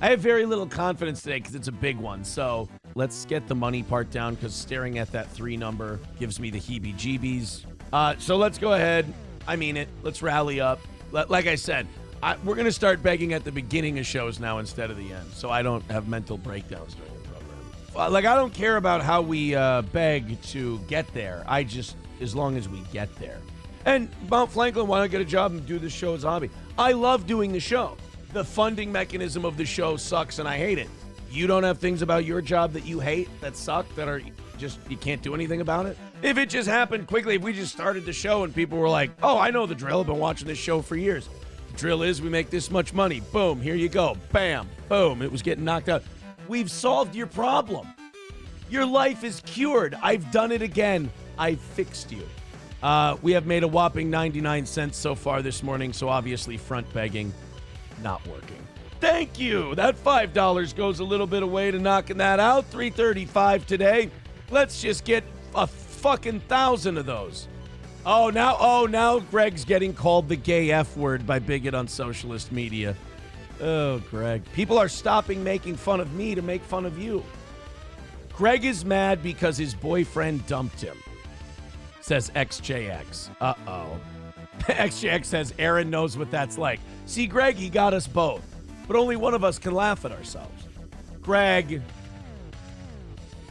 I have very little confidence today because it's a big one. So let's get the money part down because staring at that 3 number gives me the heebie-jeebies. So let's go ahead. I mean it. Let's rally up. Like I said, we're going to start begging at the beginning of shows now instead of the end, so I don't have mental breakdowns during the program. I don't care about how we beg to get there. As long as we get there. And Mount Franklin, why not get a job and do this show as a hobby? I love doing the show. The funding mechanism of the show sucks, and I hate it. You don't have things about your job that you hate, that suck, that are just, you can't do anything about it? If it just happened quickly, if we just started the show and people were like, oh, I know the drill. I've been watching this show for years. The drill is we make this much money. Boom, here you go. Bam, boom. It was getting knocked out. We've solved your problem. Your life is cured. I've done it again. I've fixed you. We have made a whopping 99 cents so far this morning, so obviously front begging not working. Thank you. That $5 goes a little bit away to knocking that out. $3.35 today. Let's just get a fucking 1,000 of those. Now Greg's getting called the gay F word by Bigot on socialist media. Oh, Greg. People are stopping making fun of me to make fun of you. Greg is mad because his boyfriend dumped him, says XJX. Uh-oh. XJX says Aaron knows what that's like. See, Greg, he got us both, but only one of us can laugh at ourselves. Greg,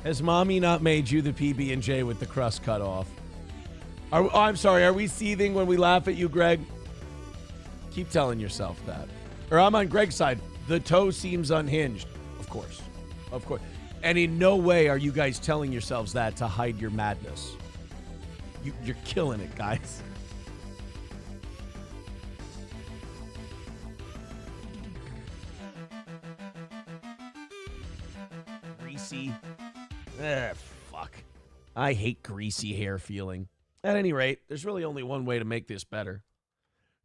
has mommy not made you the PB&J with the crust cut off? I'm sorry, are we seething when we laugh at you, Greg? Keep telling yourself that. Or I'm on Greg's side. The toe seems unhinged. Of course. Of course. And in no way are you guys telling yourselves that to hide your madness. You're killing it, guys. Greasy. Fuck. I hate greasy hair feeling. At any rate, there's really only one way to make this better.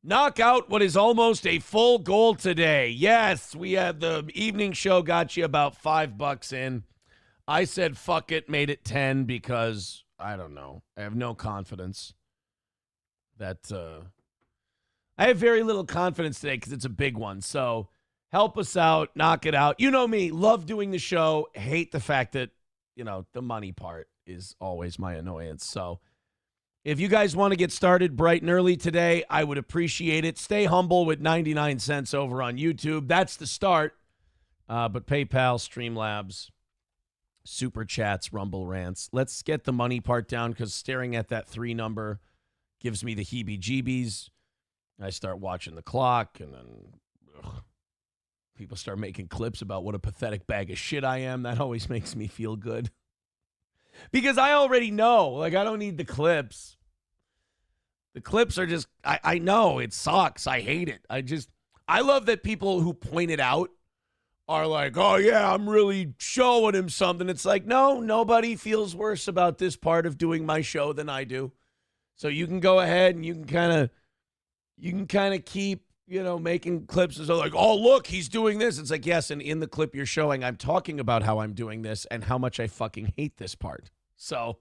Knock out what is almost a full goal today. Yes, we had the evening show, got you about $5 in. I said fuck it, made it 10 because, I don't know, I have no confidence that, I have very little confidence today because it's a big one. So help us out, knock it out. You know me, love doing the show, hate the fact that, the money part is always my annoyance. So if you guys want to get started bright and early today, I would appreciate it. Stay humble with 99 cents over on YouTube. That's the start. But PayPal, Streamlabs, Super Chats, Rumble Rants. Let's get the money part down because staring at that 3 number gives me the heebie-jeebies. I start watching the clock, and then people start making clips about what a pathetic bag of shit I am. That always makes me feel good. Because I already know. I don't need the clips. The clips are just, I know, it sucks. I hate it. I love that people who point it out are like, oh, yeah, I'm really showing him something. It's like, no, nobody feels worse about this part of doing my show than I do. So you can go ahead and you can kind of keep, making clips as though like, oh, look, he's doing this. It's like, yes, and in the clip you're showing, I'm talking about how I'm doing this and how much I fucking hate this part. So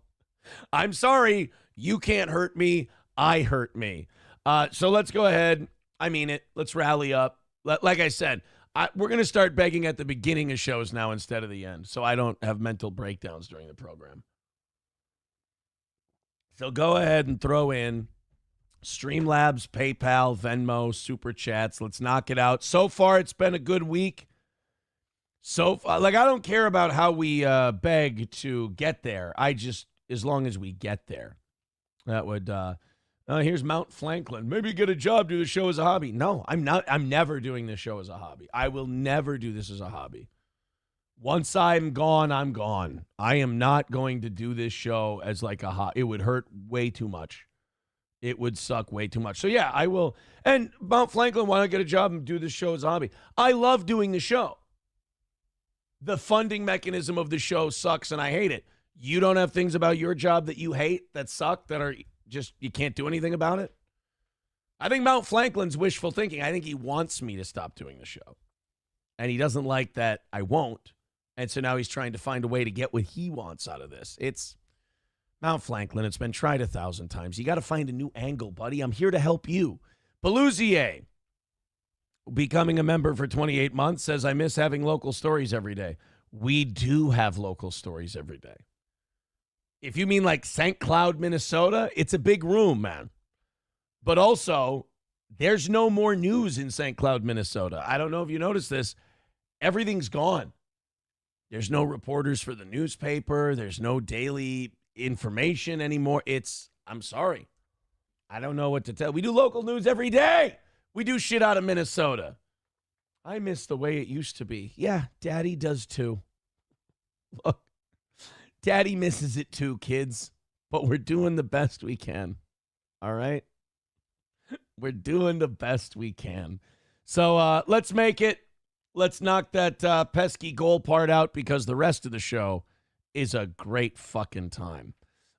I'm sorry, you can't hurt me. I hurt me. So let's go ahead. I mean it. Let's rally up. Like I said, we're going to start begging at the beginning of shows now instead of the end, so I don't have mental breakdowns during the program. So go ahead and throw in Streamlabs, PayPal, Venmo, Super Chats. Let's knock it out. So far, it's been a good week. I don't care about how we beg to get there. As long as we get there. That would, here's Mount Franklin. Maybe get a job, do the show as a hobby. No, I'm not. I'm never doing this show as a hobby. I will never do this as a hobby. Once I'm gone, I'm gone. I am not going to do this show as like a hobby. It would hurt way too much. It would suck way too much. So, yeah, I will. And Mount Franklin, why not get a job and do this show as a hobby? I love doing the show. The funding mechanism of the show sucks, and I hate it. You don't have things about your job that you hate, that suck, that are just, you can't do anything about it? I think Mount Franklin's wishful thinking. I think he wants me to stop doing the show. And he doesn't like that I won't. And so now he's trying to find a way to get what he wants out of this. It's Mount Franklin. It's been tried 1,000 times. You got to find a new angle, buddy. I'm here to help you. Pelusier. becoming a member for 28 months says, I miss having local stories every day. We do have local stories every day. If you mean like St. Cloud, Minnesota, it's a big room, man. But also, there's no more news in St. Cloud, Minnesota. I don't know if you noticed this. Everything's gone. There's no reporters for the newspaper. There's no daily information anymore. I'm sorry. I don't know what to tell. We do local news every day. We do shit out of Minnesota. I miss the way it used to be. Yeah, Daddy does too. Look, Daddy misses it too, kids. But we're doing the best we can. All right? We're doing the best we can. So let's make it. Let's knock that pesky goal part out because the rest of the show is a great fucking time.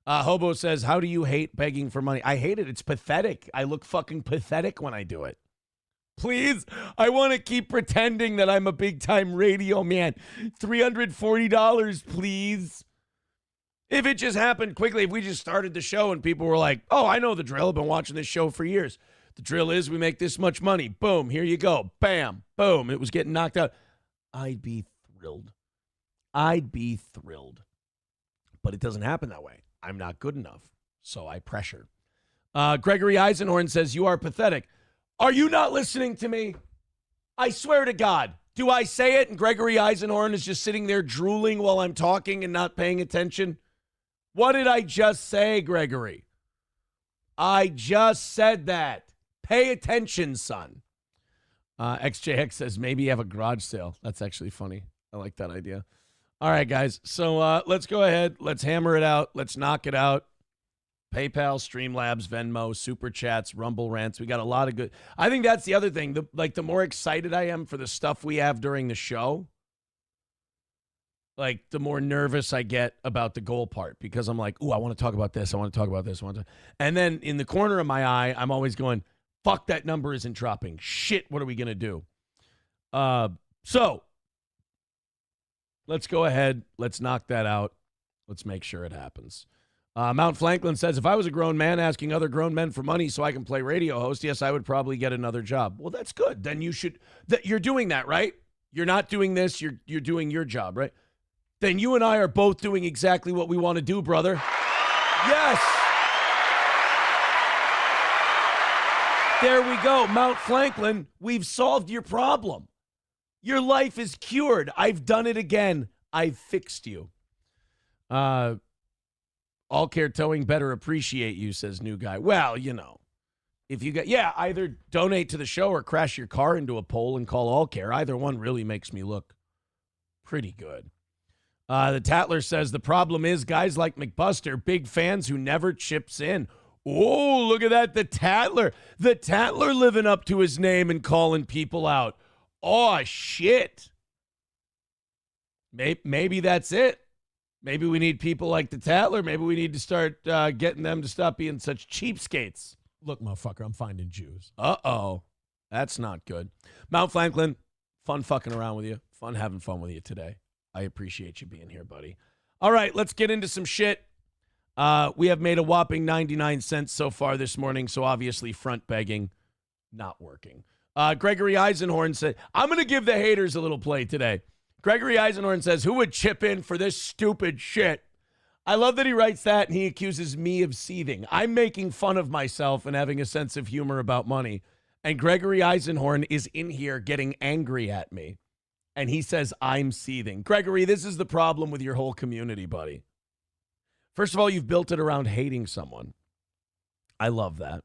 Hobo says, how do you hate begging for money? I hate it. It's pathetic. I look fucking pathetic when I do it. Please, I want to keep pretending that I'm a big-time radio man. $340, please. If it just happened quickly, if we just started the show and people were like, oh, I know the drill. I've been watching this show for years. The drill is we make this much money. Boom, here you go. Bam, boom. It was getting knocked out. I'd be thrilled. I'd be thrilled. But it doesn't happen that way. I'm not good enough, so I pressure. Gregory Eisenhorn says, you are pathetic. Are you not listening to me? I swear to God. Do I say it and Gregory Eisenhorn is just sitting there drooling while I'm talking and not paying attention? What did I just say, Gregory? I just said that. Pay attention, son. XJX says, maybe have a garage sale. That's actually funny. I like that idea. All right, guys. So let's go ahead. Let's hammer it out. Let's knock it out. PayPal, Streamlabs, Venmo, Super Chats, Rumble Rants. We got a lot of good. I think that's the other thing. The more excited I am for the stuff we have during the show, like the more nervous I get about the goal part because I'm like, ooh, I want to talk about this. I want to talk about this. And then in the corner of my eye, I'm always going, fuck, that number isn't dropping. Shit, what are we going to do? So let's go ahead. Let's knock that out. Let's make sure it happens. Mount Franklin says, if I was a grown man asking other grown men for money so I can play radio host, yes, I would probably get another job. Well, that's good. Then you should. You're doing that, right? You're not doing this. You're doing your job, right? Then you and I are both doing exactly what we want to do, brother. Yes. There we go. Mount Franklin, we've solved your problem. Your life is cured. I've done it again. I've fixed you. All Care Towing better appreciate you, says new guy. Well, you know, if you either donate to the show or crash your car into a pole and call All Care. Either one really makes me look pretty good. The Tatler says the problem is guys like McBuster, big fans who never chips in. Oh, look at that. The Tatler living up to his name and calling people out. Oh, shit. Maybe that's it. Maybe we need people like the Tatler. Maybe we need to start getting them to stop being such cheapskates. Look, motherfucker, I'm finding Jews. Uh-oh. That's not good. Mount Franklin, fun fucking around with you. Fun having fun with you today. I appreciate you being here, buddy. All right, let's get into some shit. We have made a whopping 99 cents so far this morning, so obviously front begging, not working. Gregory Eisenhorn said, I'm going to give the haters a little play today. Gregory Eisenhorn says, who would chip in for this stupid shit? I love that he writes that and he accuses me of seething. I'm making fun of myself and having a sense of humor about money. And Gregory Eisenhorn is in here getting angry at me. And he says, I'm seething. Gregory, this is the problem with your whole community, buddy. First of all, you've built it around hating someone. I love that.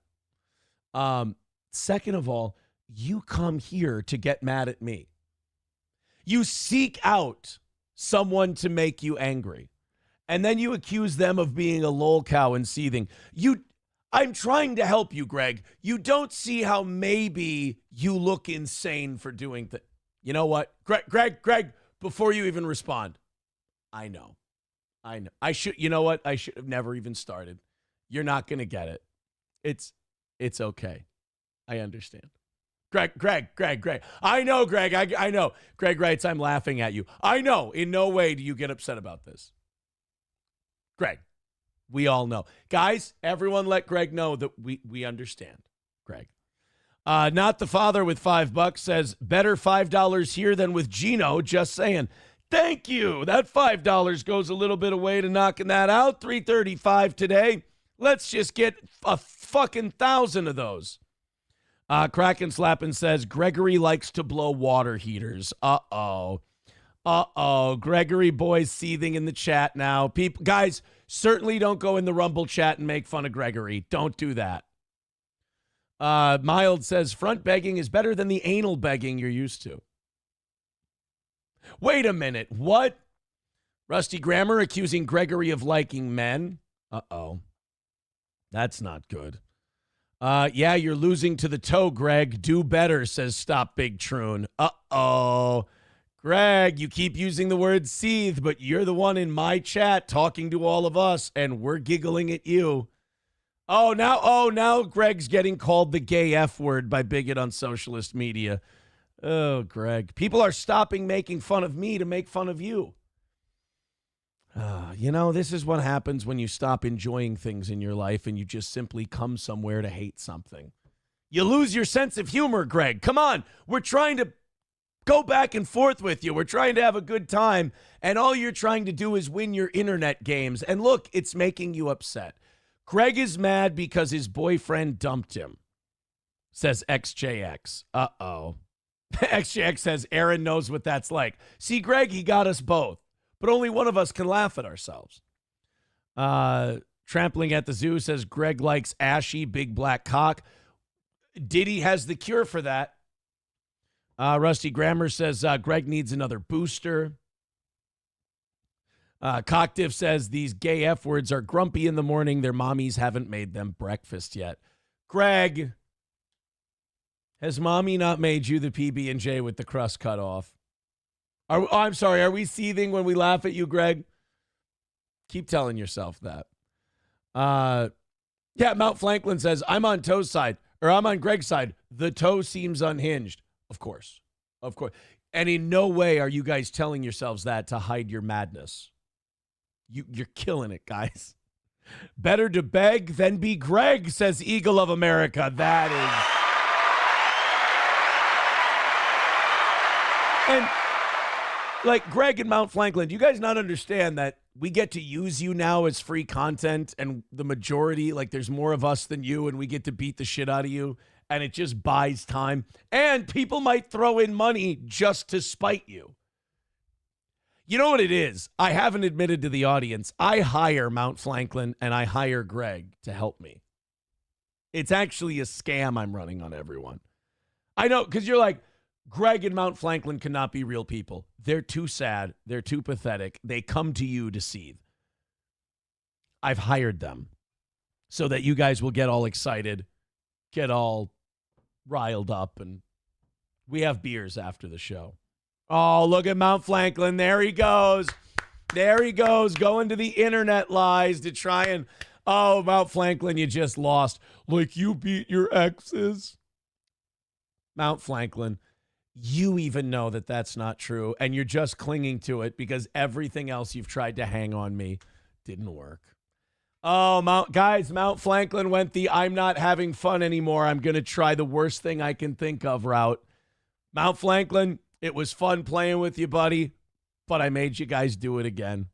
Second of all, you come here to get mad at me. You seek out someone to make you angry. And then you accuse them of being a lol cow and seething. I'm trying to help you, Greg. You don't see how maybe you look insane for doing things. You know what? Greg, before you even respond, I know. You know what? I should have never even started. You're not going to get it. It's okay. I understand. Greg. I know, Greg. I know. Greg writes, I'm laughing at you. I know. In no way do you get upset about this. Greg, we all know. Guys, everyone let Greg know that we understand. Greg. Not the father with $5 says, better $5 here than with Gino. Just saying. Thank you. That $5 goes a little bit away to knocking that out. 335 today. Let's just get a fucking 1,000 of those. Kraken Slappin says, Gregory likes to blow water heaters. Uh-oh. Gregory boy's seething in the chat now. Guys, certainly don't go in the Rumble chat and make fun of Gregory. Don't do that. Mild says, front begging is better than the anal begging you're used to. Wait a minute. What? Rusty Grammar accusing Gregory of liking men. Uh-oh. That's not good. Yeah, you're losing to the toe, Greg. Do better, says Stop Big Troon. Uh-oh. Greg, you keep using the word seethe, but you're the one in my chat talking to all of us, and we're giggling at you. Now Greg's getting called the gay F word by bigot on socialist media. Oh, Greg. People are stopping making fun of me to make fun of you. This is what happens when you stop enjoying things in your life and you just simply come somewhere to hate something. You lose your sense of humor, Greg. Come on. We're trying to go back and forth with you. We're trying to have a good time, and all you're trying to do is win your internet games. And look, it's making you upset. Greg is mad because his boyfriend dumped him, says XJX. Uh-oh. XJX says Aaron knows what that's like. See, Greg, he got us both, but only one of us can laugh at ourselves. Trampling at the Zoo says Greg likes ashy, big black cock. Diddy has the cure for that. Rusty Grammar says Greg needs another booster. Cockdiff says these gay F words are grumpy in the morning. Their mommies haven't made them breakfast yet. Greg, has mommy not made you the PB&J with the crust cut off? I'm sorry. Are we seething when we laugh at you, Greg? Keep telling yourself that. Yeah, Mount Franklin says, I'm on Toe's side, or I'm on Greg's side. The toe seems unhinged. Of course. Of course. And in no way are you guys telling yourselves that to hide your madness. You're killing it, guys. Better to beg than be Greg, says Eagle of America. That is. And like Greg and Mount Franklin, do you guys not understand that we get to use you now as free content, and the majority, like there's more of us than you, and we get to beat the shit out of you, and it just buys time. And people might throw in money just to spite you. You know what it is? I haven't admitted to the audience. I hire Mount Franklin and I hire Greg to help me. It's actually a scam I'm running on everyone. I know, because you're like, Greg and Mount Franklin cannot be real people. They're too sad. They're too pathetic. They come to you to seethe. I've hired them so that you guys will get all excited, get all riled up, and we have beers after the show. Oh, look at Mount Franklin. There he goes. There he goes, going to the internet lies to try and, oh, Mount Franklin, you just lost. Like you beat your exes. Mount Franklin, you even know that that's not true, and you're just clinging to it because everything else you've tried to hang on me didn't work. Oh, Mount Franklin went the I'm not having fun anymore. I'm going to try the worst thing I can think of route. Mount Franklin, it was fun playing with you, buddy, but I made you guys do it again.